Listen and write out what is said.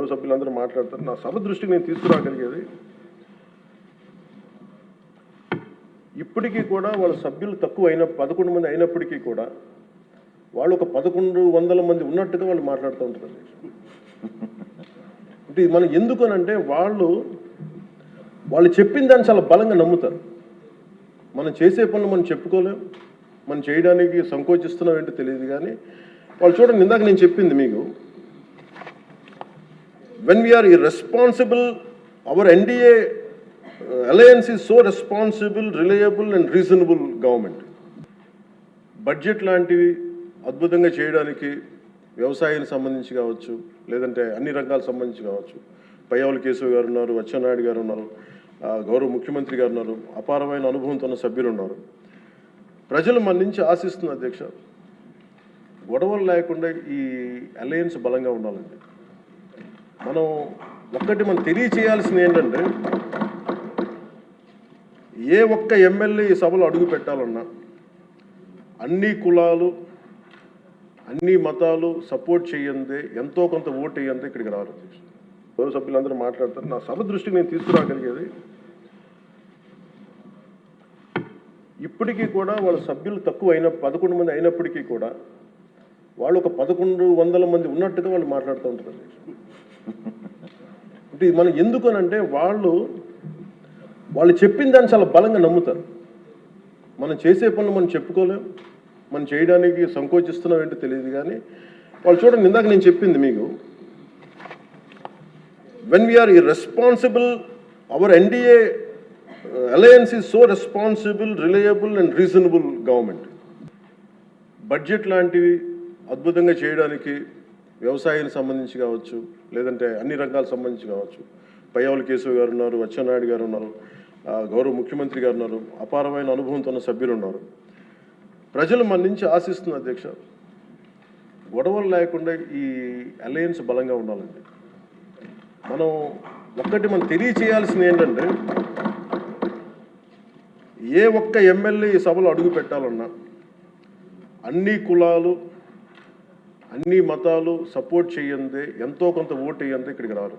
గౌరవ సభ్యులందరూ మాట్లాడతారు. నా సభ దృష్టికి నేను తీసుకురాగలిగేది, ఇప్పటికీ కూడా వాళ్ళ సభ్యులు తక్కువ 11 మంది అయినప్పటికీ కూడా వాళ్ళు ఒక 1100 మంది ఉన్నట్టుగా వాళ్ళు మాట్లాడుతూ ఉంటారు. అంటే ఇది మనం ఎందుకనంటే వాళ్ళు చెప్పిన దాన్ని చాలా బలంగా నమ్ముతారు. మనం చేసే పనులు మనం చెప్పుకోలేం, మనం చేయడానికి సంకోచిస్తున్నాం ఏంటో తెలియదు. కానీ వాళ్ళు చూడండి, ఇందాక నేను చెప్పింది మీకు, when we are irresponsible, our NDA alliance is so responsible, reliable and reasonable government. Budget లాంటివి అద్భుతంగా చేయడానికి వ్యవసాయానికి సంబంధించి కావచ్చు, లేదంటే అన్ని రంగాలకు సంబంధించి కావచ్చు, పయ్యావుల కేశవ్ గారు ఉన్నారు, అచ్చెన్నాయుడు గారు ఉన్నారు, గౌరవ ముఖ్యమంత్రి గారు ఉన్నారు, అపారమైన అనుభవంతో ఉన్న సభ్యులు ఉన్నారు. ప్రజలు మన నుంచి ఆశిస్తున్న అధ్యక్ష, గొడవలు లేకుండా ఈ అలయన్స్ బలంగా ఉండాలండి. మనం తెలియచేయాల్సింది ఏంటంటే, ఏ ఒక్క ఎమ్మెల్యే ఈ సభలో అడుగు పెట్టాలన్నా అన్ని కులాలు, అన్ని మతాలు సపోర్ట్ చేయందే, ఎంతో కొంత ఓటు వేయందే ఇక్కడికి రారు. గౌరవ సభ్యులందరూ మాట్లాడతారు. నా సభ దృష్టికి నేను తీసుకురాగలిగేది, ఇప్పటికీ కూడా వాళ్ళ సభ్యులు తక్కువ 11 మంది అయినప్పటికీ కూడా వాళ్ళు ఒక 1100 మంది ఉన్నట్టుగా వాళ్ళు మాట్లాడుతూ ఉంటారు. అంటే ఇది మనం ఎందుకనంటే వాళ్ళు చెప్పిన దాన్ని చాలా బలంగా నమ్ముతారు. మనం చేసే పనులు మనం చెప్పుకోలేం, మనం చేయడానికి సంకోచిస్తున్నాం ఏంటో తెలియదు. కానీ వాళ్ళు చూడండి, ఇందాక నేను చెప్పింది మీకు, when we are irresponsible, our NDA alliance is so responsible, reliable and reasonable government. Budget లాంటివి అద్భుతంగా చేయడానికి వ్యవసాయానికి సంబంధించి కావచ్చు, లేదంటే అన్ని రంగాలకు సంబంధించి కావచ్చు, పయ్యావుల కేశవ్ గారు ఉన్నారు, అచ్చెన్నాయుడు గారు ఉన్నారు, గౌరవ ముఖ్యమంత్రి గారు ఉన్నారు, అపారమైన అనుభవంతో ఉన్న సభ్యులు ఉన్నారు. ప్రజలు మన నుంచి ఆశిస్తున్న అధ్యక్ష, గొడవలు లేకుండా ఈ అలయన్స్ బలంగా ఉండాలండి. మనం తెలియచేయాల్సింది ఏంటంటే, ఏ ఒక్క ఎమ్మెల్యే ఈ సభలో అడుగు పెట్టాలన్నా అన్ని కులాలు, అన్ని మతాలు సపోర్ట్ చేయందే, ఎంతో కొంత ఓటు వేయందే ఇక్కడికి రారు.